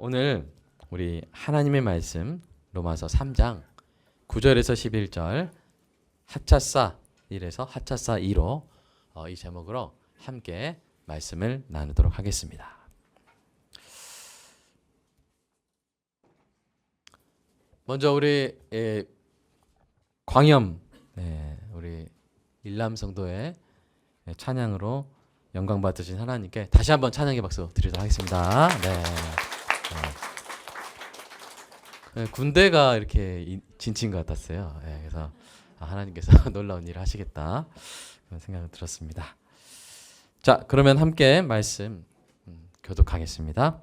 오늘 우리 하나님의 말씀 로마서 3장 9절에서 11절 하차사 1에서 하차사 2로 이 제목으로 함께 말씀을 나누도록 하겠습니다. 먼저 우리 광염 우리 일람 성도의 찬양으로 영광 받으신 하나님께 다시 한번 찬양의 박수 드리도록 하겠습니다. 군대가 이렇게 진친 것 같았어요. 그래서 하나님께서 놀라운 일을 하시겠다 그런 생각이 들었습니다. 자, 그러면 함께 말씀 교독하겠습니다.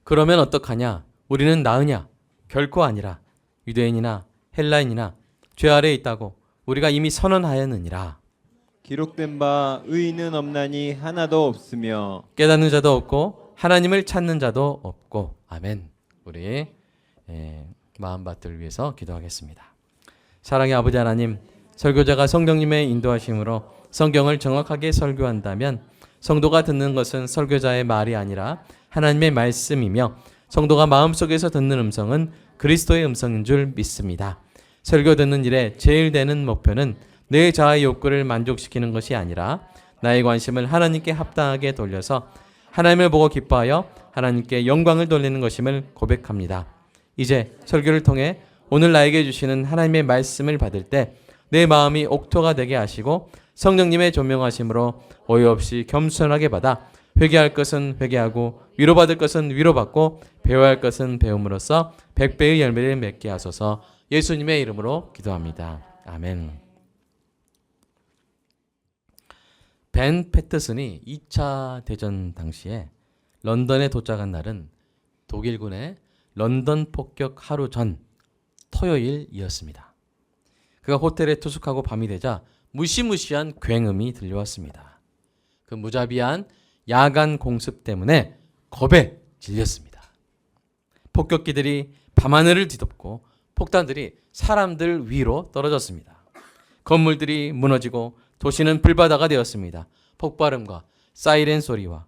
그러면 어떡하냐? 우리는 나으냐? 결코 아니라. 유대인이나 헬라인이나 죄 아래에 있다고 우리가 이미 선언하였느니라. 기록된 바 의인은 없나니 하나도 없으며 깨닫는 자도 없고 하나님을 찾는 자도 없고. 아멘. 우리 마음밭을 위해서 기도하겠습니다. 사랑의 아버지 하나님, 설교자가 성령님의 인도하심으로 성경을 정확하게 설교한다면 성도가 듣는 것은 설교자의 말이 아니라 하나님의 말씀이며 성도가 마음속에서 듣는 음성은 그리스도의 음성인 줄 믿습니다. 설교 듣는 일에 제일 되는 목표는 내 자아의 욕구를 만족시키는 것이 아니라 나의 관심을 하나님께 합당하게 돌려서 하나님을 보고 기뻐하여 하나님께 영광을 돌리는 것임을 고백합니다. 이제 설교를 통해 오늘 나에게 주시는 하나님의 말씀을 받을 때 내 마음이 옥토가 되게 하시고 성령님의 조명하심으로 오해 없이 겸손하게 받아 회개할 것은 회개하고 위로받을 것은 위로받고 배워야 할 것은 배움으로써 100배의 열매를 맺게 하소서. 예수님의 이름으로 기도합니다. 아멘. 벤 패터슨이 2차 대전 당시에 런던에 도착한 날은 독일군의 런던 폭격 하루 전 토요일이었습니다. 그가 호텔에 투숙하고 밤이 되자 무시무시한 굉음이 들려왔습니다. 그 무자비한 야간 공습 때문에 겁에 질렸습니다. 폭격기들이 밤하늘을 뒤덮고 폭탄들이 사람들 위로 떨어졌습니다. 건물들이 무너지고 도시는 불바다가 되었습니다. 폭발음과 사이렌 소리와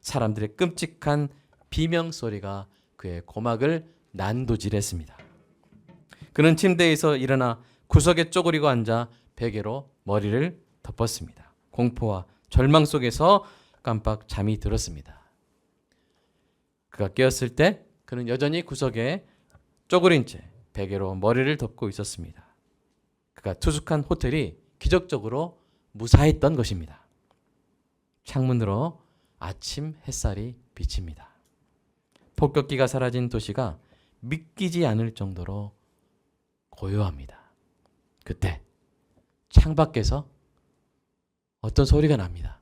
사람들의 끔찍한 비명 소리가 그의 고막을 난도질했습니다. 그는 침대에서 일어나 구석에 쪼그리고 앉아 베개로 머리를 덮었습니다. 공포와 절망 속에서 깜빡 잠이 들었습니다. 그가 깨었을 때 그는 여전히 구석에 쪼그린 채 베개로 머리를 덮고 있었습니다. 그가 투숙한 호텔이 기적적으로 무사했던 것입니다. 창문으로 아침 햇살이 비칩니다. 폭격기가 사라진 도시가 믿기지 않을 정도로 고요합니다. 그때 창밖에서 어떤 소리가 납니다.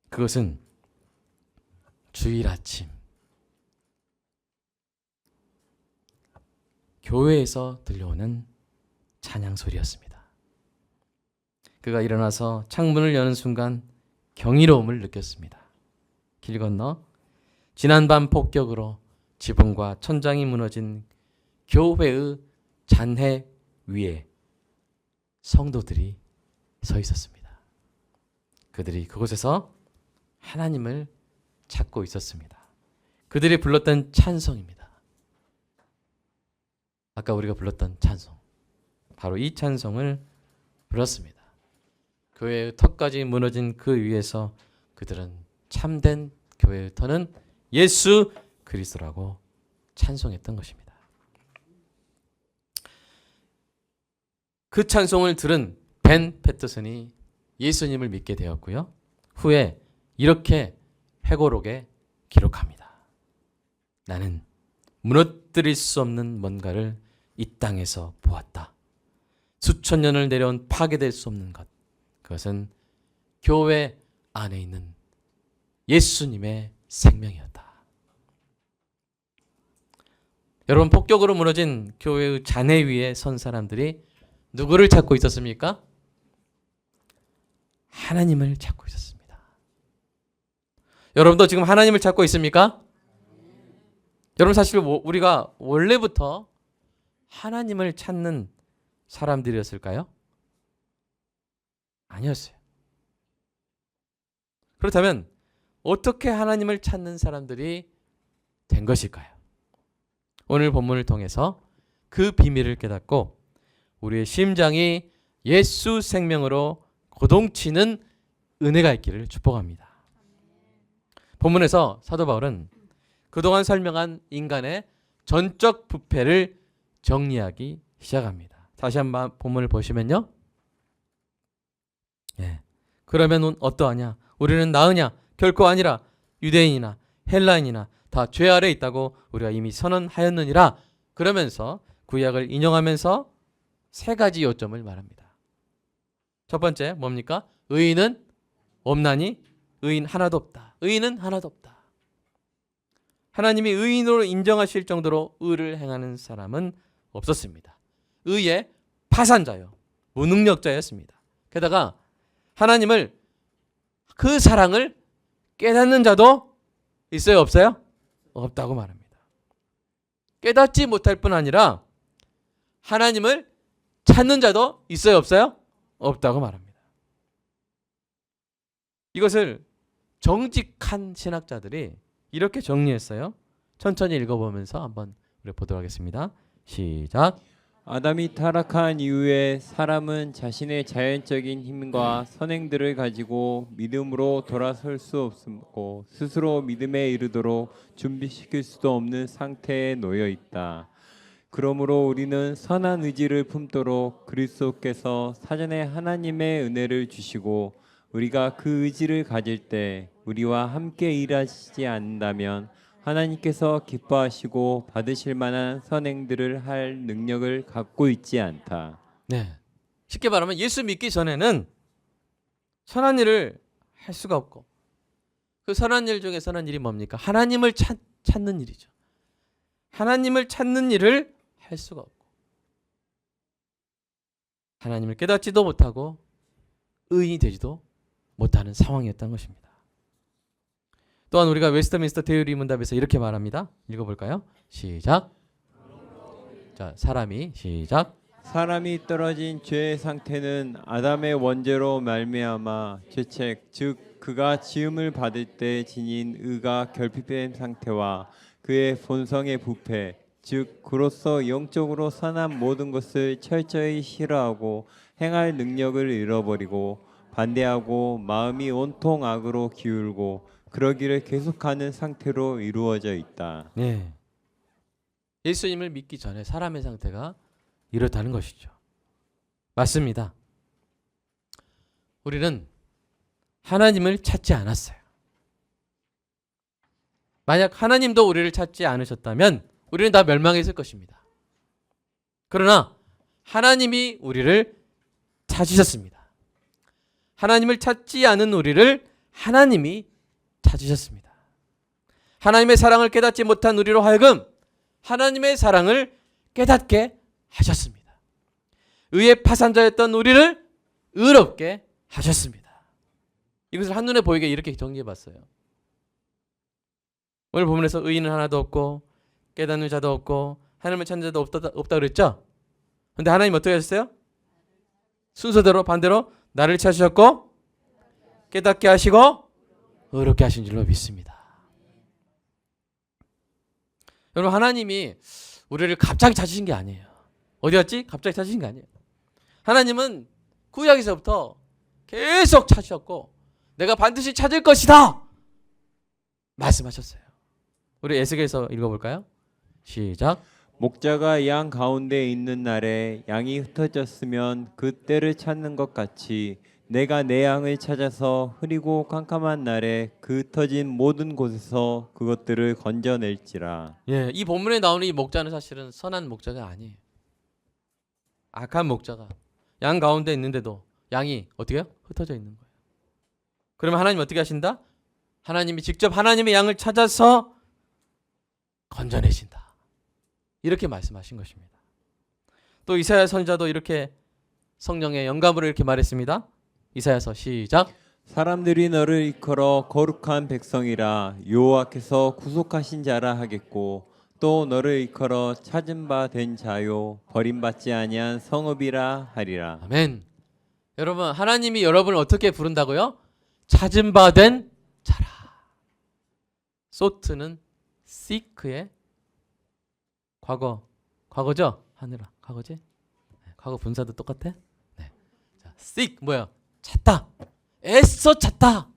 그것은 주일 아침 교회에서 들려오는 찬양 소리였습니다. 그가 일어나서 창문을 여는 순간 경이로움을 느꼈습니다. 길 건너 지난밤 폭격으로 지붕과 천장이 무너진 교회의 잔해 위에 성도들이 서 있었습니다. 그들이 그곳에서 하나님을 찾고 있었습니다. 그들이 불렀던 찬송입니다. 아까 우리가 불렀던 찬송, 바로 이 찬송을 불렀습니다. 교회의 턱까지 무너진 그 위에서 그들은 참된 교회의 터는 예수 그리스도라고 찬송했던 것입니다. 그 찬송을 들은 벤 패터슨이 예수님을 믿게 되었고요. 후에 이렇게 회고록에 기록합니다. 나는 무너뜨릴 수 없는 뭔가를 이 땅에서 보았다. 수천 년을 내려온 파괴될 수 없는 것. 그것은 교회 안에 있는 예수님의 생명이었다. 여러분, 폭격으로 무너진 교회의 잔해 위에 선 사람들이 누구를 찾고 있었습니까? 하나님을 찾고 있었습니다. 여러분도 지금 하나님을 찾고 있습니까? 여러분, 사실 우리가 원래부터 하나님을 찾는 사람들이었을까요? 아니었어요. 그렇다면 어떻게 하나님을 찾는 사람들이 된 것일까요? 오늘 본문을 통해서 그 비밀을 깨닫고 우리의 심장이 예수 생명으로 고동치는 은혜가 있기를 축복합니다. 본문에서 사도 바울은 그동안 설명한 인간의 전적 부패를 정리하기 시작합니다. 다시 한번 본문을 보시면요. 그러면 어떠하냐? 우리는 나으냐? 결코 아니라 유대인이나 헬라인이나 다 죄 아래 있다고 우리가 이미 선언하였느니라. 그러면서 구약을 인용하면서 세 가지 요점을 말합니다. 첫 번째 뭡니까? 의인은 없나니 의인 하나도 없다. 의인은 하나도 없다. 하나님이 의인으로 인정하실 정도로 의를 행하는 사람은 없었습니다. 의의 파산자요, 무능력자였습니다. 게다가 하나님을 그 사랑을 깨닫는 자도 있어요, 없어요? 없다고 말합니다. 깨닫지 못할 뿐 아니라 하나님을 찾는 자도 있어요, 없어요? 없다고 말합니다. 이것을 정직한 신학자들이 이렇게 정리했어요. 천천히 읽어보면서 한번 우리 보도록 하겠습니다. 시작. 아담이 타락한 이후에 사람은 자신의 자연적인 힘과 선행들을 가지고 믿음으로 돌아설 수 없고 스스로 믿음에 이르도록 준비시킬 수도 없는 상태에 놓여 있다. 그러므로 우리는 선한 의지를 품도록 그리스도께서 사전에 하나님의 은혜를 주시고 우리가 그 의지를 가질 때 우리와 함께 일하시지 않는다면 하나님께서 기뻐하시고 받으실 만한 선행들을 할 능력을 갖고 있지 않다. 네. 쉽게 말하면 예수 믿기 전에는 선한 일을 할 수가 없고 그 선한 일 중에 선한 일이 뭡니까? 하나님을 찾는 일이죠. 하나님을 찾는 일을 할 수가 없고 하나님을 깨닫지도 못하고 의인이 되지도 못하는 상황이었던 것입니다. 또한 우리가 웨스트민스터 대의리 문답에서 이렇게 말합니다. 읽어볼까요? 시작. 자, 사람이 시작. 사람이 떨어진 죄의 상태는 아담의 원죄로 말미암아 죄책 즉 그가 지음을 받을 때 지닌 의가 결핍된 상태와 그의 본성의 부패 즉 그로서 영적으로 선한 모든 것을 철저히 싫어하고 행할 능력을 잃어버리고 반대하고 마음이 온통 악으로 기울고 그러기를 계속하는 상태로 이루어져 있다. 네. 예수님을 믿기 전에 사람의 상태가 이렇다는 것이죠. 맞습니다. 우리는 하나님을 찾지 않았어요. 만약 하나님도 우리를 찾지 않으셨다면 우리는 다 멸망했을 것입니다. 그러나 하나님이 우리를 찾으셨습니다. 하나님을 찾지 않은 우리를 하나님이 찾으셨습니다. 하나님의 사랑을 깨닫지 못한 우리로 하여금 하나님의 사랑을 깨닫게 하셨습니다. 의의 파산자였던 우리를 의롭게 하셨습니다. 이것을 한눈에 보이게 이렇게 정리해 봤어요. 오늘 본문에서 의인은 하나도 없고 깨닫는 자도 없고 하나님을 찾는 자도 없다 그랬죠? 근데 하나님 어떻게 하셨어요? 순서대로 반대로 나를 찾으셨고 깨닫게 하시고 의롭게 하신 줄로 믿습니다. 여러분, 하나님이 우리를 갑자기 찾으신 게 아니에요. 어디 갔지? 갑자기 찾으신 게 아니에요. 하나님은 구약에서부터 계속 찾으셨고 내가 반드시 찾을 것이다 말씀하셨어요. 우리 에스겔서 읽어볼까요? 시작. 목자가 양 가운데 있는 날에 양이 흩어졌으면 그 때를 찾는 것 같이 내가 내 양을 찾아서 흐리고 캄캄한 날에 그 흩어진 모든 곳에서 그것들을 건져낼지라. 예, 이 본문에 나오는 이 목자는 사실은 선한 목자가 아니에요. 악한 목자가 양 가운데 있는데도 양이 어떻게 해요? 흩어져 있는 거예요. 그러면 하나님 어떻게 하신다? 하나님이 직접 하나님의 양을 찾아서 건져내신다. 이렇게 말씀하신 것입니다. 또 이사야 선지자도 이렇게 성령의 영감으로 이렇게 말했습니다. 이사야서 시작. 사람들이 너를 일컬어 거룩한 백성이라 여호와께서 구속하신 자라 하겠고 또 너를 일컬어 찾은 바 된 자요 버림받지 아니한 성읍이라 하리라. 아멘. 여러분, 하나님이 여러분을 어떻게 부른다고요? 찾은 바 된 자라. 소트는 seek의 과거죠? 하늘아, 과거지? 네, 과거 분사도 똑같아? 네. 자, seek 뭐야? 찾다. 애써 찾다.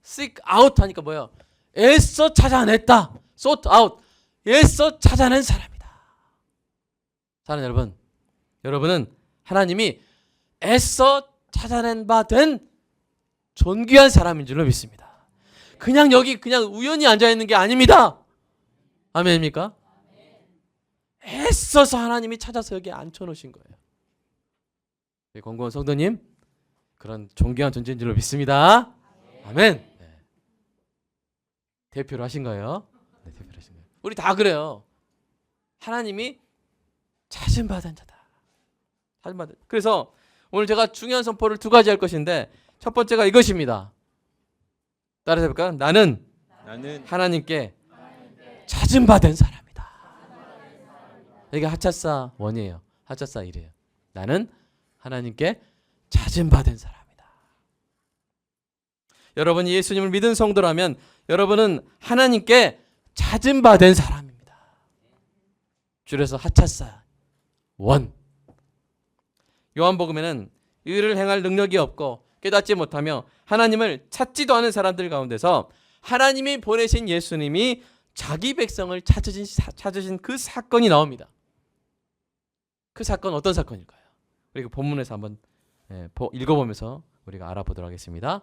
seek out 하니까 뭐야? 애써 찾아냈다. sought out. 애써 찾아낸 사람이다. 사랑하는 여러분, 여러분은 하나님이 애써 찾아낸 바 된 존귀한 사람인 줄로 믿습니다. 그냥 여기 그냥 우연히 앉아 있는 게 아닙니다. 아멘입니까? 애써서 하나님이 찾아서 여기 앉혀놓으신 거예요. 권고원 성도님, 그런 존귀한 존재인 줄로 믿습니다. 아멘. 네. 대표로 하신 거예요. 네, 대표로 하신 거예요. 우리 다 그래요. 하나님이 찾은 받은 자다. 찾은 받은. 그래서 오늘 제가 중요한 선포를 두 가지 할 것인데 첫 번째가 이것입니다. 따라서 해볼까요? 나는 하나님께 찾은 받은 사람이다. 이게 하차사 원이에요. 하차사 1이에요. 나는 하나님께 찾은 받은 사람이다. 여러분이 예수님을 믿은 성도라면 여러분은 하나님께 찾은 받은 사람입니다. 줄여서 하차사 원. 요한복음에는 의를 행할 능력이 없고 깨닫지 못하며 하나님을 찾지도 않은 사람들 가운데서 하나님이 보내신 예수님이 자기 백성을 찾으신 그 사건이 나옵니다. 그 사건 어떤 사건일까요? 우리가 본문에서 한번 읽어보면서 우리가 알아보도록 하겠습니다.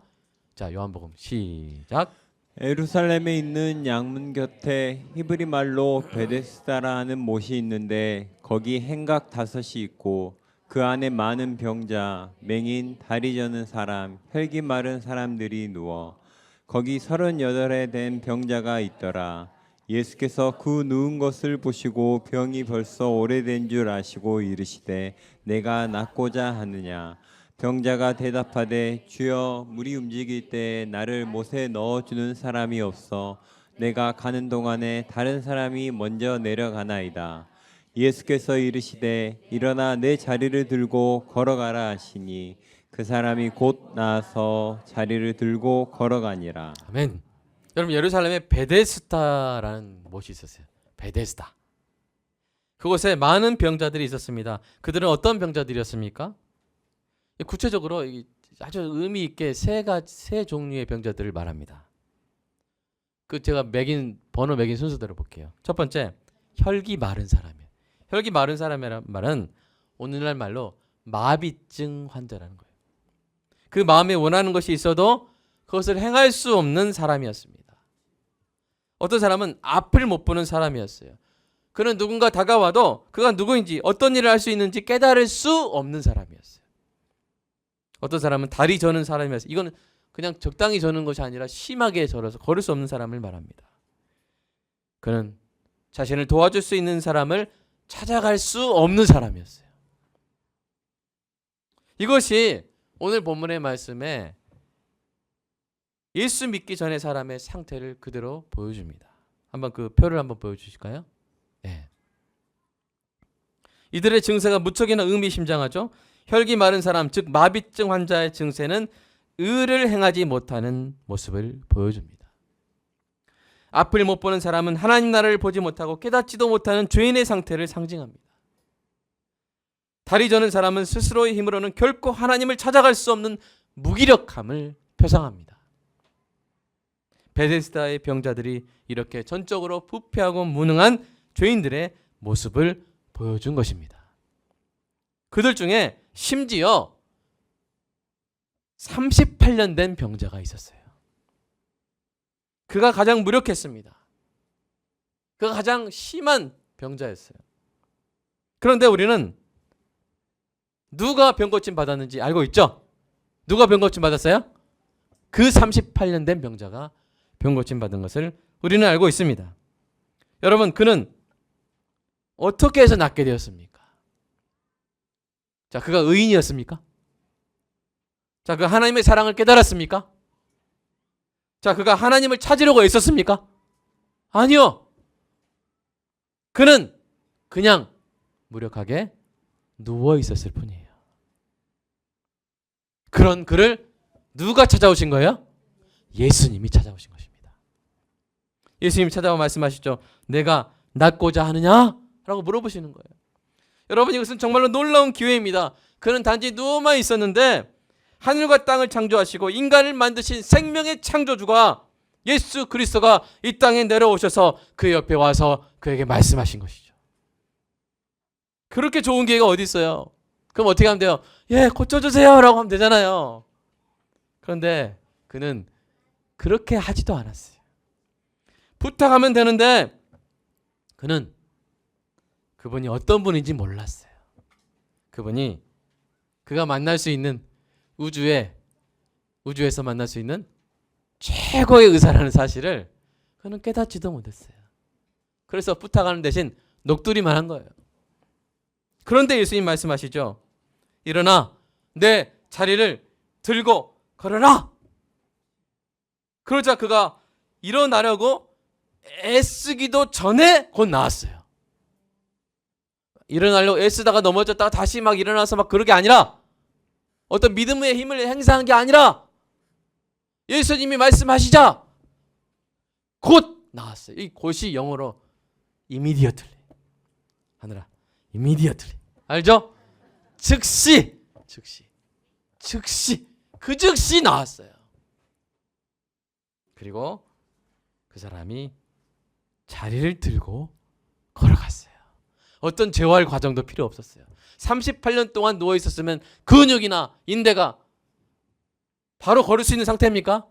자, 요한복음 시작. 예루살렘에 있는 양문 곁에 히브리 말로 베데스다라는 못이 있는데 거기 행각 5이 있고 그 안에 많은 병자, 맹인, 다리 저는 사람, 혈기 마른 사람들이 누워 거기 38에 된 병자가 있더라. 예수께서 그 누운 것을 보시고 병이 벌써 오래된 줄 아시고 이르시되 내가 낫고자 하느냐. 병자가 대답하되 주여 물이 움직일 때 나를 못에 넣어주는 사람이 없어 내가 가는 동안에 다른 사람이 먼저 내려가나이다. 예수께서 이르시되 일어나 내 자리를 들고 걸어가라 하시니 그 사람이 곧 나아서 자리를 들고 걸어가니라. 아멘. 여러분, 예루살렘에 베데스다라는 못이 있었어요. 베데스다. 그곳에 많은 병자들이 있었습니다. 그들은 어떤 병자들이었습니까? 구체적으로 아주 의미 있게 세 종류의 병자들을 말합니다. 그 제가 번호 매긴 순서대로 볼게요. 첫 번째, 혈기 마른 사람이에요. 혈기 마른 사람이라는 말은 오늘날 말로 마비증 환자라는 거예요. 그 마음에 원하는 것이 있어도 그것을 행할 수 없는 사람이었습니다. 어떤 사람은 앞을 못 보는 사람이었어요. 그는 누군가 다가와도 그가 누구인지 어떤 일을 할 수 있는지 깨달을 수 없는 사람이었어요. 어떤 사람은 다리 저는 사람이었어요. 이거는 그냥 적당히 저는 것이 아니라 심하게 절어서 걸을 수 없는 사람을 말합니다. 그는 자신을 도와줄 수 있는 사람을 찾아갈 수 없는 사람이었어요. 이것이 오늘 본문의 말씀에 예수 믿기 전의 사람의 상태를 그대로 보여줍니다. 한번 그 표를 한번 보여주실까요? 네. 이들의 증세가 무척이나 의미심장하죠. 혈기 마른 사람, 즉 마비증 환자의 증세는 의를 행하지 못하는 모습을 보여줍니다. 앞을 못 보는 사람은 하나님 나라를 보지 못하고 깨닫지도 못하는 죄인의 상태를 상징합니다. 다리 저는 사람은 스스로의 힘으로는 결코 하나님을 찾아갈 수 없는 무기력함을 표상합니다. 베데스다의 병자들이 이렇게 전적으로 부패하고 무능한 죄인들의 모습을 보여준 것입니다. 그들 중에 심지어 38년 된 병자가 있었어요. 그가 가장 무력했습니다. 그가 가장 심한 병자였어요. 그런데 우리는 누가 병고침 받았는지 알고 있죠? 누가 병고침 받았어요? 그 38년 된 병자가 병고침 받은 것을 우리는 알고 있습니다. 여러분, 그는 어떻게 해서 낫게 되었습니까? 자, 그가 의인이었습니까? 자, 그 하나님의 사랑을 깨달았습니까? 자, 그가 하나님을 찾으려고 애썼습니까? 아니요. 그는 그냥 무력하게 누워 있었을 뿐이에요. 그런 그를 누가 찾아오신 거예요? 예수님이 찾아오신 것입니다. 예수님 찾아와 말씀하시죠. 내가 낫고자 하느냐? 라고 물어보시는 거예요. 여러분, 이것은 정말로 놀라운 기회입니다. 그는 단지 누워만 있었는데 하늘과 땅을 창조하시고 인간을 만드신 생명의 창조주가 예수 그리스도가 이 땅에 내려오셔서 그 옆에 와서 그에게 말씀하신 것이죠. 그렇게 좋은 기회가 어디 있어요? 그럼 어떻게 하면 돼요? 예, 고쳐주세요 라고 하면 되잖아요. 그런데 그는 그렇게 하지도 않았어요. 부탁하면 되는데 그분이 어떤 분인지 몰랐어요. 그분이 그가 만날 수 있는 우주에서 만날 수 있는 최고의 의사라는 사실을 그는 깨닫지도 못했어요. 그래서 부탁하는 대신 녹두리만 한 거예요. 그런데 예수님 말씀하시죠. 일어나 내 자리를 들고 걸어라. 그러자 그가 일어나려고 애쓰기도 전에 곧 나왔어요. 일어나려고 애쓰다가 넘어졌다가 다시 막 일어나서 막 그런 게 아니라, 어떤 믿음의 힘을 행사한 게 아니라 예수님이 말씀하시자 곧 나왔어요. 이 곧이 영어로 immediately. 하늘아, immediately. 알죠? 즉시 그 즉시 나왔어요. 그리고 그 사람이 자리를 들고 걸어갔어요. 어떤 재활 과정도 필요 없었어요. 38년 동안 누워 있었으면 근육이나 인대가 바로 걸을 수 있는 상태입니까?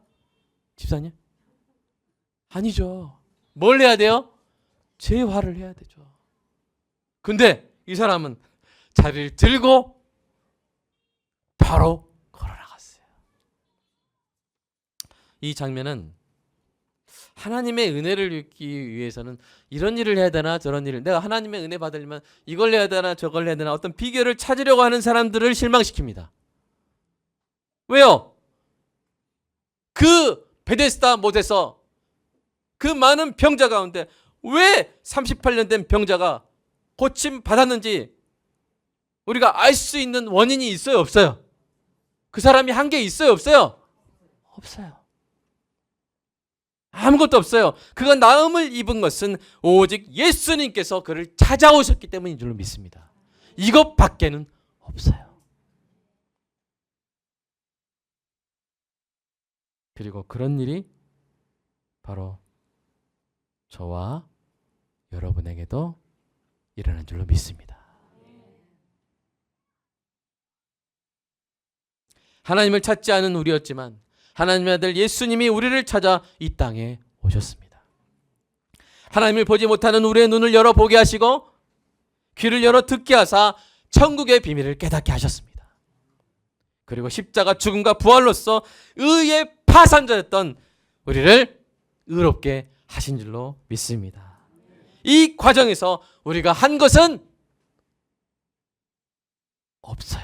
집사님? 아니죠. 뭘 해야 돼요? 재활을 해야 되죠. 근데 이 사람은 자리를 들고 바로 걸어나갔어요. 이 장면은 하나님의 은혜를 입기 위해서는 이런 일을 해야 되나 저런 일을, 내가 하나님의 은혜 받으려면 이걸 해야 되나 저걸 해야 되나 어떤 비결을 찾으려고 하는 사람들을 실망시킵니다. 왜요? 그 베데스다 못에서 그 많은 병자 가운데 왜 38년 된 병자가 고침 받았는지 우리가 알 수 있는 원인이 있어요, 없어요? 그 사람이 한 게 있어요, 없어요? 없어요. 아무것도 없어요. 그가 나음을 입은 것은 오직 예수님께서 그를 찾아오셨기 때문인 줄로 믿습니다. 이것밖에는 없어요. 그리고 그런 일이 바로 저와 여러분에게도 일어난 줄로 믿습니다. 하나님을 찾지 않은 우리였지만 하나님의 아들 예수님이 우리를 찾아 이 땅에 오셨습니다. 하나님을 보지 못하는 우리의 눈을 열어보게 하시고 귀를 열어 듣게 하사 천국의 비밀을 깨닫게 하셨습니다. 그리고 십자가 죽음과 부활로서 의의 파산자였던 우리를 의롭게 하신 줄로 믿습니다. 이 과정에서 우리가 한 것은 없어요.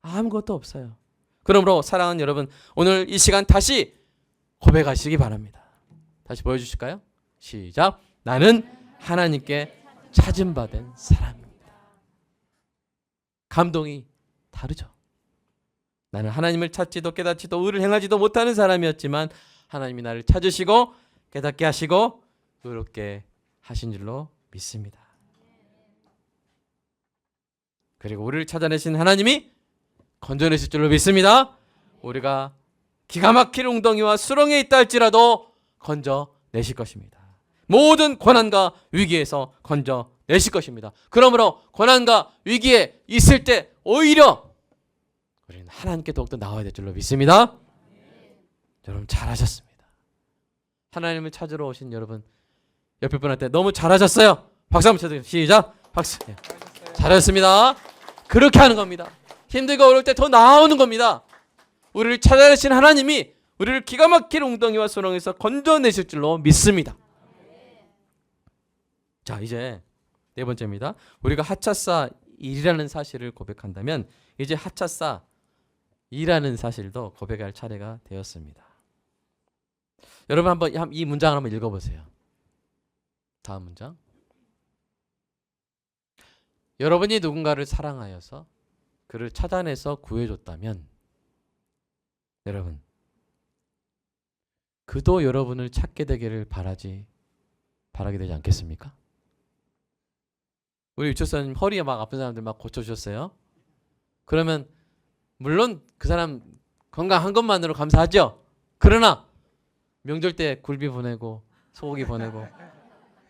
아무것도 없어요. 그러므로 사랑하는 여러분, 오늘 이 시간 다시 고백하시기 바랍니다. 다시 보여주실까요? 시작. 나는 하나님께 찾음받은 사람입니다. 감동이 다르죠. 나는 하나님을 찾지도 깨닫지도 의를 행하지도 못하는 사람이었지만 하나님이 나를 찾으시고 깨닫게 하시고 의롭게 하신 줄로 믿습니다. 그리고 우리를 찾아내신 하나님이 건져내실 줄로 믿습니다. 우리가 기가 막힐 웅덩이와 수렁에 있다 할지라도 건져내실 것입니다. 모든 고난과 위기에서 건져내실 것입니다. 그러므로 고난과 위기에 있을 때 오히려 우리는 하나님께 더욱더 나와야 될 줄로 믿습니다. 여러분 잘하셨습니다. 하나님을 찾으러 오신 여러분 옆에 분한테 너무 잘하셨어요. 박수 한번 쳐드립니다. 시작. 박수. 잘하셨습니다. 그렇게 하는 겁니다. 힘들고 어려울 때 더 나아오는 겁니다. 우리를 찾아내신 하나님이 우리를 기가 막힐 웅덩이와 수렁에서 건져내실 줄로 믿습니다. 자, 이제 네 번째입니다. 우리가 하차사 일이라는 사실을 고백한다면 이제 하차사 이라는 사실도 고백할 차례가 되었습니다. 여러분 한번 이 문장을 한번 읽어보세요. 다음 문장. 여러분이 누군가를 사랑하여서 그를 찾아내서 구해줬다면 여러분 그도 여러분을 찾게 되기를 바라게 되지 않겠습니까? 우리 유초사님 허리에 막 아픈 사람들 막 고쳐주셨어요. 그러면 물론 그 사람 건강한 것만으로 감사하죠. 그러나 명절 때 굴비 보내고 소고기 보내고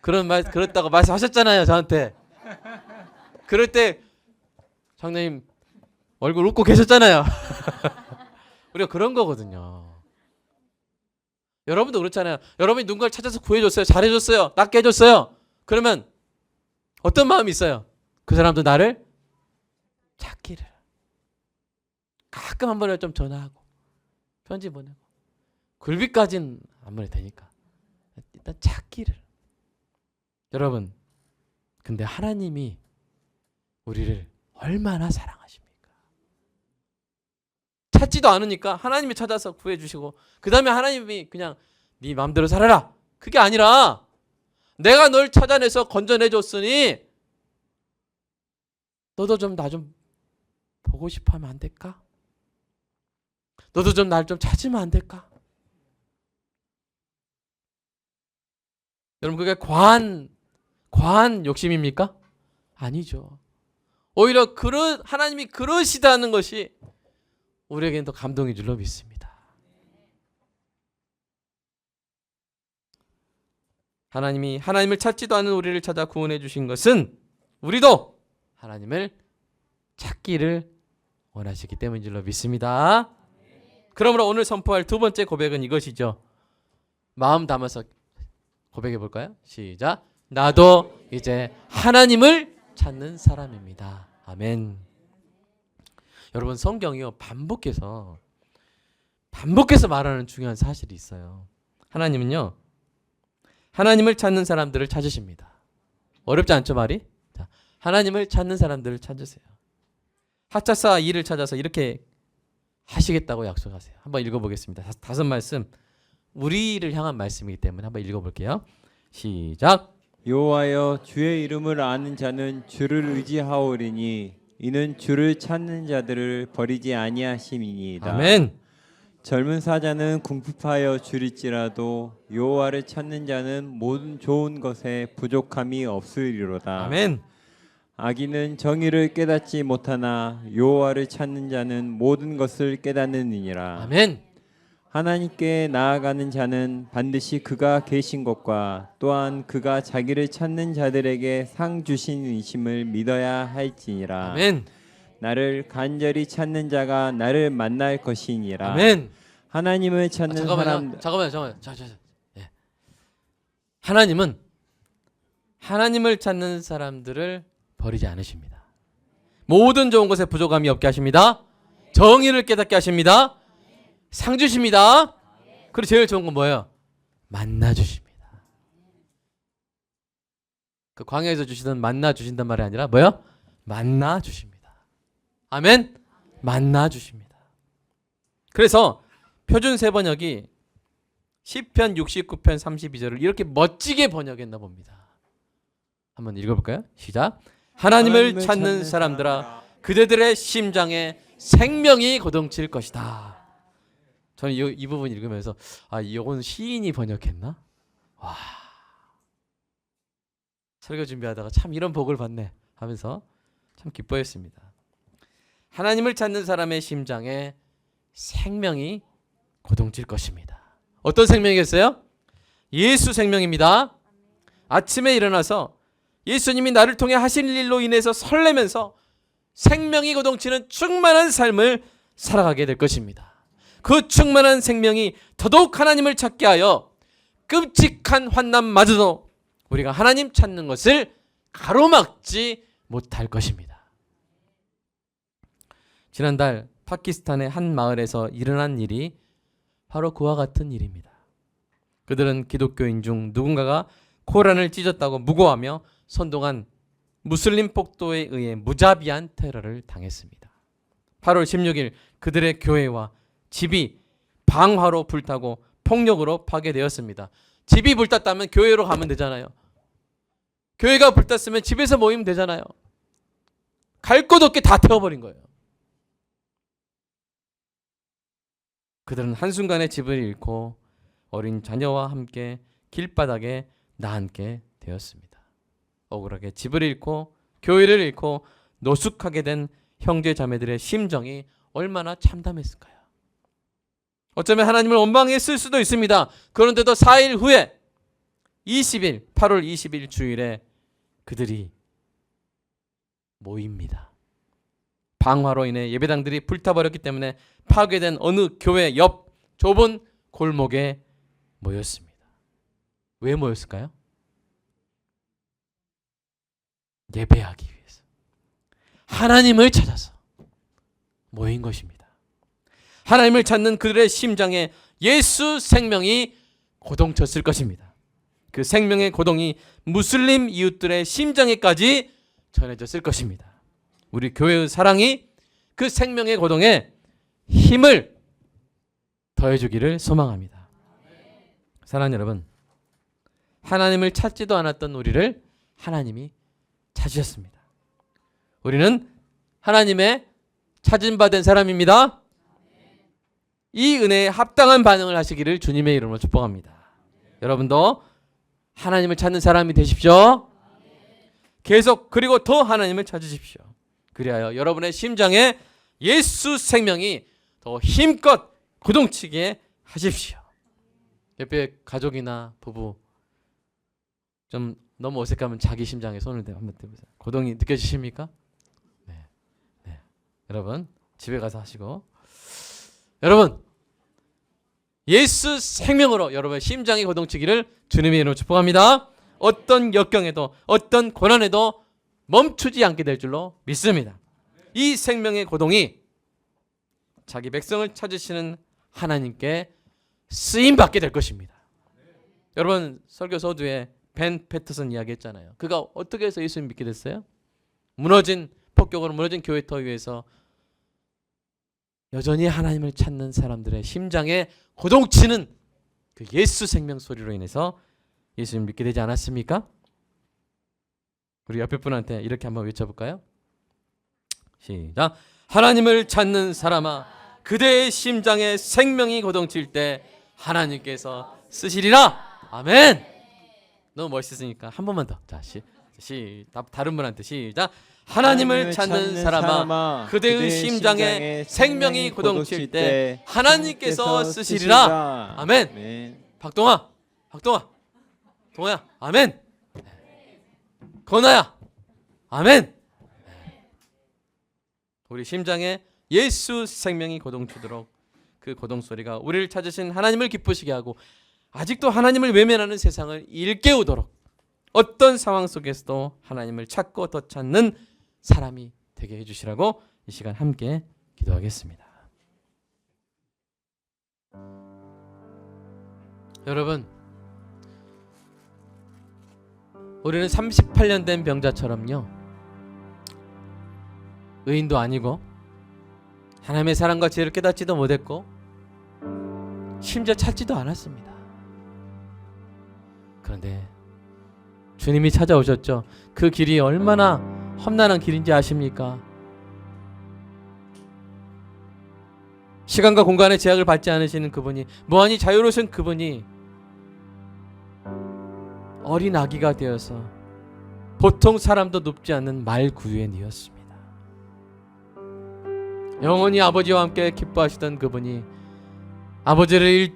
그렇다고 말씀하셨잖아요, 저한테. 그럴 때 장로님 얼굴 웃고 계셨잖아요. 우리가 그런 거거든요. 여러분도 그렇잖아요. 여러분이 누군가를 찾아서 구해줬어요. 잘해줬어요. 낫게 해줬어요. 그러면 어떤 마음이 있어요? 그 사람도 나를 찾기를. 가끔 한 번에 좀 전화하고 편지 보내고 굴비까지는 안 보내도 되니까 일단 찾기를. 여러분, 근데 하나님이 우리를 얼마나 사랑하십니까? 찾지도 않으니까 하나님이 찾아서 구해주시고 그 다음에 하나님이 그냥 네 마음대로 살아라. 그게 아니라 내가 널 찾아내서 건져내줬으니 너도 좀 나 좀 보고 싶어 하면 안 될까? 너도 좀 날 좀 찾으면 안 될까? 여러분, 그게 과한 욕심입니까? 아니죠. 오히려 하나님이 그러시다는 것이 우리에게는 더 감동인 줄로 믿습니다. 하나님이 하나님을 찾지도 않은 우리를 찾아 구원해 주신 것은 우리도 하나님을 찾기를 원하시기 때문인 줄로 믿습니다. 그러므로 오늘 선포할 두 번째 고백은 이것이죠. 마음 담아서 고백해 볼까요? 시작. 나도 이제 하나님을 찾는 사람입니다. 아멘. 여러분, 성경이요 반복해서 말하는 중요한 사실이 있어요. 하나님은요 하나님을 찾는 사람들을 찾으십니다. 어렵지 않죠, 말이? 자, 하나님을 찾는 사람들을 찾으세요. 학자사 2를 찾아서 이렇게 하시겠다고 약속하세요. 한번 읽어보겠습니다. 다섯 말씀, 우리를 향한 말씀이기 때문에 한번 읽어볼게요. 시작. 여호와여, 주의 이름을 아는 자는 주를 의지하오리니 이는 주를 찾는 자들을 버리지 아니하심이니이다. 아멘. 젊은 사자는 궁핍하여 줄일지라도 여호와를 찾는 자는 모든 좋은 것에 부족함이 없으리로다. 아멘. 악인은 정의를 깨닫지 못하나 여호와를 찾는 자는 모든 것을 깨닫느니라. 아멘. 하나님께 나아가는 자는 반드시 그가 계신 것과 또한 그가 자기를 찾는 자들에게 상 주신 이심을 믿어야 할지니라. 아멘. 나를 간절히 찾는 자가 나를 만날 것이니라. 아멘. 하나님을 찾는 사람. 잠깐만요. 예. 하나님은 하나님을 찾는 사람들을 버리지 않으십니다. 모든 좋은 것에 부족함이 없게 하십니다. 정의를 깨닫게 하십니다. 상 주십니다. 그리고 제일 좋은 건 뭐예요? 만나 주십니다. 그 광야에서 주시던 만나 주신단 말이 아니라 뭐예요? 만나 주십니다. 아멘. 만나 주십니다. 그래서 표준 세번역이 시편 69편 32절을 이렇게 멋지게 번역했나 봅니다. 한번 읽어볼까요? 시작. 하나님을 찾는 사람들아, 그대들의 심장에 생명이 거동칠 것이다. 저는 이 부분 읽으면서 이건 시인이 번역했나? 와, 설교 준비하다가 참 이런 복을 받네 하면서 참 기뻐했습니다. 하나님을 찾는 사람의 심장에 생명이 거동칠 것입니다. 어떤 생명이겠어요? 예수 생명입니다. 아침에 일어나서 예수님이 나를 통해 하신 일로 인해서 설레면서 생명이 거동치는 충만한 삶을 살아가게 될 것입니다. 그 충만한 생명이 더더욱 하나님을 찾게 하여 끔찍한 환난마저도 우리가 하나님 찾는 것을 가로막지 못할 것입니다. 지난달 파키스탄의 한 마을에서 일어난 일이 바로 그와 같은 일입니다. 그들은 기독교인 중 누군가가 코란을 찢었다고 무고하며 선동한 무슬림 폭도에 의해 무자비한 테러를 당했습니다. 8월 16일 그들의 교회와 집이 방화로 불타고 폭력으로 파괴되었습니다. 집이 불탔다면 교회로 가면 되잖아요. 교회가 불탔으면 집에서 모이면 되잖아요. 갈 곳 없게 다 태워버린 거예요. 그들은 한순간에 집을 잃고 어린 자녀와 함께 길바닥에 나앉게 되었습니다. 억울하게 집을 잃고 교회를 잃고 노숙하게 된 형제 자매들의 심정이 얼마나 참담했을까요? 어쩌면 하나님을 원망했을 수도 있습니다. 그런데도 4일 후에 20일, 8월 20일 주일에 그들이 모입니다. 방화로 인해 예배당들이 불타버렸기 때문에 파괴된 어느 교회 옆 좁은 골목에 모였습니다. 왜 모였을까요? 예배하기 위해서. 하나님을 찾아서 모인 것입니다. 하나님을 찾는 그들의 심장에 예수 생명이 고동쳤을 것입니다. 그 생명의 고동이 무슬림 이웃들의 심장에까지 전해졌을 것입니다. 우리 교회의 사랑이 그 생명의 고동에 힘을 더해주기를 소망합니다. 사랑하는 여러분, 하나님을 찾지도 않았던 우리를 하나님이 찾으셨습니다. 우리는 하나님의 찾음받은 사람입니다. 이 은혜에 합당한 반응을 하시기를 주님의 이름으로 축복합니다. 여러분도 하나님을 찾는 사람이 되십시오. 계속 그리고 더 하나님을 찾으십시오. 그리하여 여러분의 심장에 예수 생명이 더 힘껏 고동치게 하십시오. 옆에 가족이나 부부 좀 너무 어색하면 자기 심장에 손을 한번 대보세요. 고동이 느껴지십니까? 네. 여러분 집에 가서 하시고, 여러분 예수 생명으로 여러분의 심장이 고동치기를 주님의 이름으로 축복합니다. 어떤 역경에도 어떤 고난에도 멈추지 않게 될 줄로 믿습니다. 이 생명의 고동이 자기 백성을 찾으시는 하나님께 쓰임받게 될 것입니다. 여러분 설교 서두에 벤 패터슨 이야기했잖아요. 그가 어떻게 해서 예수님 믿게 됐어요? 폭격으로 무너진 교회터 위에서 여전히 하나님을 찾는 사람들의 심장에 고동치는 그 예수 생명 소리로 인해서 예수님 믿게 되지 않았습니까? 우리 옆에 분한테 이렇게 한번 외쳐볼까요? 시작. 하나님을 찾는 사람아, 그대의 심장에 생명이 고동칠 때 하나님께서 쓰시리라. 아멘. 너무 멋있으니까 한 번만 더. 자, 다른 분한테 시작. 하나님을 찾는 사람아, 그대의 심장에 생명이 고동칠 때 하나님께서 쓰시리라. 아멘. 박동아, 동아야, 아멘. 건아야, 아멘. 우리 심장에 예수 생명이 고동치도록 그 고동소리가 우리를 찾으신 하나님을 기쁘시게 하고 아직도 하나님을 외면하는 세상을 일깨우도록 어떤 상황 속에서도 하나님을 찾고 더 찾는 사람이 되게 해주시라고 이 시간 함께 기도하겠습니다. 여러분, 우리는 38년 된 병자처럼요, 의인도 아니고 하나님의 사랑과 지혜를 깨닫지도 못했고 심지어 찾지도 않았습니다. 그런데 주님이 찾아오셨죠. 그 길이 얼마나 험난한 길인지 아십니까? 시간과 공간의 제약을 받지 않으시는 그분이, 무한히 자유로우신 그분이 어린 아기가 되어서 보통 사람도 눕지 않는 말구유엔이었습니다. 영원히 아버지와 함께 기뻐하시던 그분이 아버지를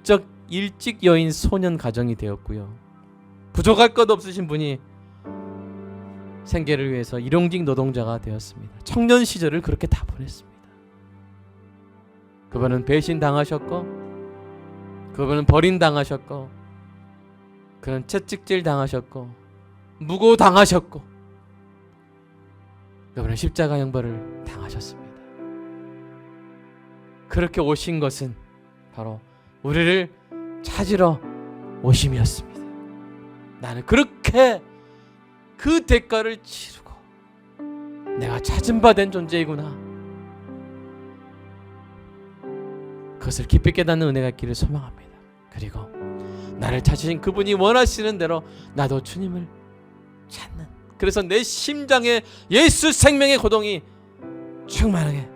일찍 여인 소년 가정이 되었고요. 부족할 것 없으신 분이 생계를 위해서 일용직 노동자가 되었습니다. 청년 시절을 그렇게 다 보냈습니다. 그분은 배신당하셨고, 그분은 버림당하셨고, 그는 채찍질 당하셨고, 무고당하셨고, 그분은 십자가 형벌을 당하셨습니다. 그렇게 오신 것은 바로 우리를 찾으러 오심이었습니다. 나는 그렇게 그 대가를 치르고 내가 찾은 바 된 존재이구나. 그것을 깊이 깨닫는 은혜가 있기를 소망합니다. 그리고 나를 찾으신 그분이 원하시는 대로 나도 주님을 찾는, 그래서 내 심장에 예수 생명의 고동이 충만하게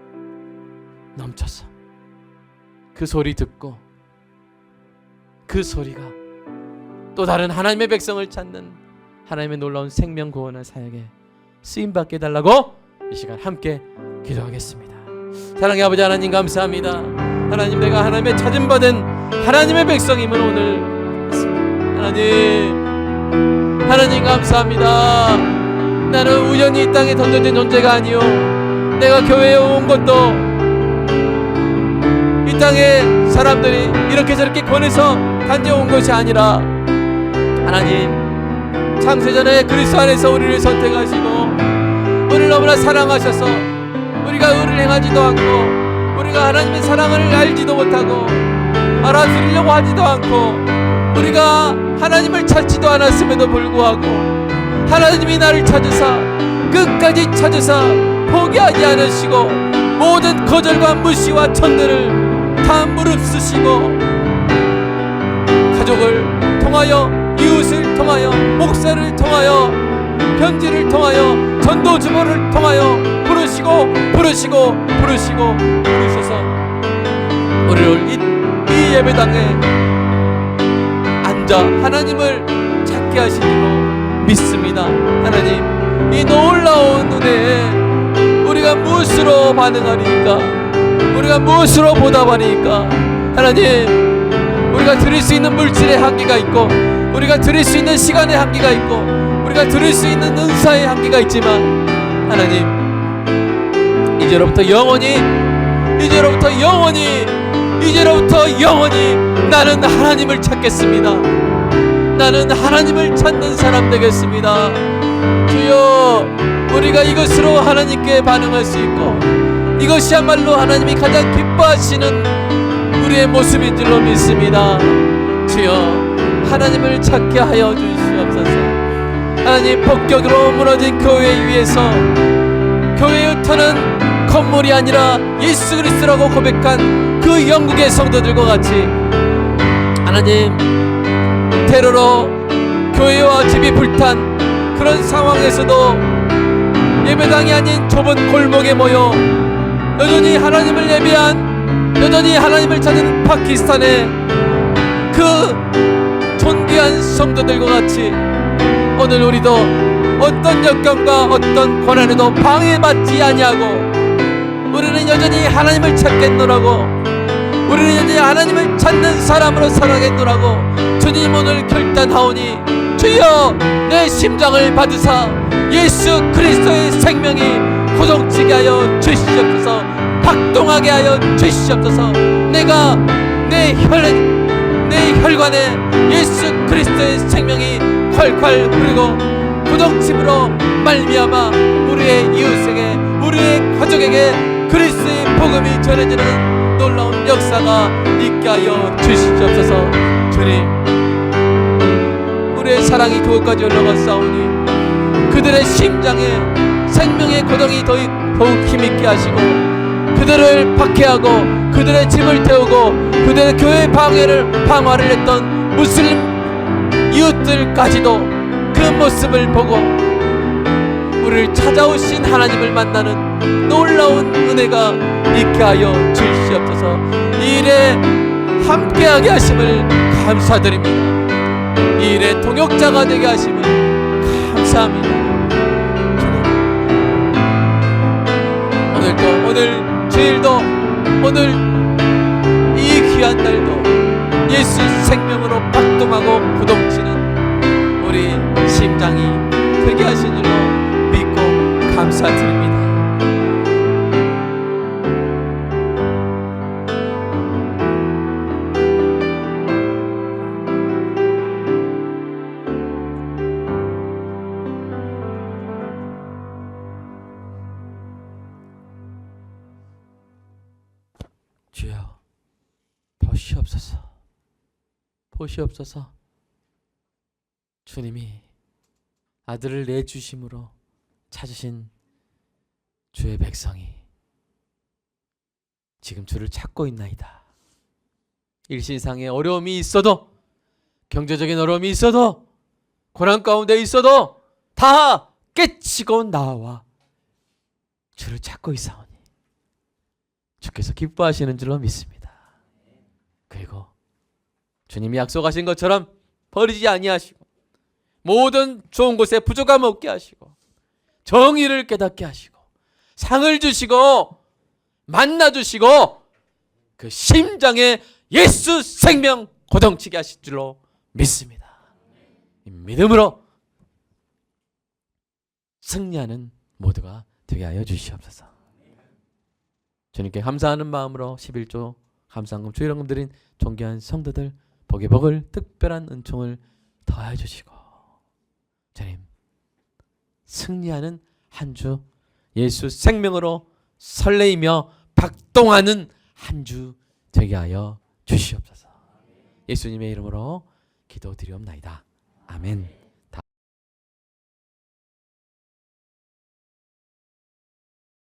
넘쳐서 그 소리 듣고 그 소리가 또 다른 하나님의 백성을 찾는 하나님의 놀라운 생명 구원의 사역에 쓰임받게 해달라고 이 시간 함께 기도하겠습니다. 사랑의 아버지 하나님 감사합니다. 하나님, 내가 하나님의 찾음받은 하나님의 백성임을 오늘 하나님 감사합니다. 나는 우연히 이 땅에 던져진 존재가 아니요, 내가 교회에 온 것도 이 땅에 사람들이 이렇게 저렇게 권해서 단지 온 것이 아니라 하나님, 창세전에 그리스도 안에서 우리를 선택하시고 우리를 너무나 사랑하셔서 우리가 의를 행하지도 않고 우리가 하나님의 사랑을 알지도 못하고 알아들으려고 하지도 않고 우리가 하나님을 찾지도 않았음에도 불구하고 하나님이 나를 찾으사 끝까지 찾으사 포기하지 않으시고 모든 거절과 무시와 천대를 다 무릅쓰시고 가족을 통하여, 이웃을 통하여, 목사를 통하여, 편지를 통하여, 전도주보를 통하여 부르시고 부르셔서 우리를 이 예배당에 앉아 하나님을 찾게 하신 줄로 믿습니다. 하나님, 이 놀라운 은혜에 우리가 무엇으로 반응하니까, 우리가 무엇으로 보답하니까, 하나님, 우리가 드릴 수 있는 물질의 한계가 있고, 우리가 드릴 수 있는 시간의 한계가 있고, 우리가 드릴 수 있는 은사의 한계가 있지만 하나님, 이제로부터 영원히 나는 하나님을 찾겠습니다. 나는 하나님을 찾는 사람 되겠습니다. 주여, 우리가 이것으로 하나님께 반응할 수 있고 이것이야말로 하나님이 가장 기뻐하시는 우리의 모습인 줄로 믿습니다. 주여, 하나님을 찾게 하여 주시옵소서. 하나님, 폭격으로 무너진 교회 위에서 교회의 터는 건물이 아니라 예수 그리스도라고 고백한 그 영국의 성도들과 같이 하나님, 테러로 교회와 집이 불탄 그런 상황에서도 예배당이 아닌 좁은 골목에 모여 여전히 하나님을 예배한, 여전히 하나님을 찾는 파키스탄의 그 존귀한 성도들과 같이 오늘 우리도 어떤 역경과 어떤 고난에도 방해받지 아니하고 우리는 여전히 하나님을 찾겠노라고, 우리는 여전히 하나님을 찾는 사람으로 살아겠노라고 주님 오늘 결단하오니 주여, 내 심장을 받으사 예수 그리스도의 생명이 고동치게 하여 주시옵소서. 박동하게 하여 주시옵소서. 내가 내 혈관에 예수 그리스도의 생명이 콸콸 흐르고 고동침으로 말미암아 우리의 이웃에게, 우리의 가족에게 그리스도의 복음이 전해지는 놀라운 역사가 있게 하여 주시옵소서. 주님, 우리의 사랑이 그곳까지 올라갔사오니 그들의 심장에 생명의 고동이 더욱 힘있게 하시고 그들을 박해하고 그들의 짐을 태우고 그들의 교회 방화를 했던 무슬림 이웃들까지도 그 모습을 보고 우리를 찾아오신 하나님을 만나는 놀라운 은혜가 있게 하여 주시옵소서. 이 일에 함께하게 하심을 감사드립니다. 이 일의 동역자가 되게 하심을 감사합니다. 오늘도, 오늘 주일도, 오늘 이 귀한 날도 예수 생명으로 박동하고 부동치는 우리 심장이 되게 하신 줄로 믿고 감사드립니다. 주여, 보시옵소서. 주님이 아들을 내주심으로 찾으신 주의 백성이 지금 주를 찾고 있나이다. 일신상의 어려움이 있어도, 경제적인 어려움이 있어도, 고난 가운데 있어도 다 깨치고 나와 주를 찾고 있사오니 주께서 기뻐하시는 줄로 믿습니다. 그리고 주님이 약속하신 것처럼 버리지 아니하시고 모든 좋은 곳에 부족함 없게 하시고 정의를 깨닫게 하시고 상을 주시고 만나 주시고 그 심장에 예수 생명 고동치게 하실 줄로 믿습니다. 이 믿음으로 승리하는 모두가 되게 하여 주시옵소서. 주님께 감사하는 마음으로 11조 감사한금 주일헌금 드린 존귀한 성도들 복의 복을 특별한 은총을 더해 주시고 주님 승리하는 한 주 예수 생명으로 설레이며 박동하는 한 주 되게 하여 주시옵소서. 예수님의 이름으로 기도드리옵나이다. 아멘.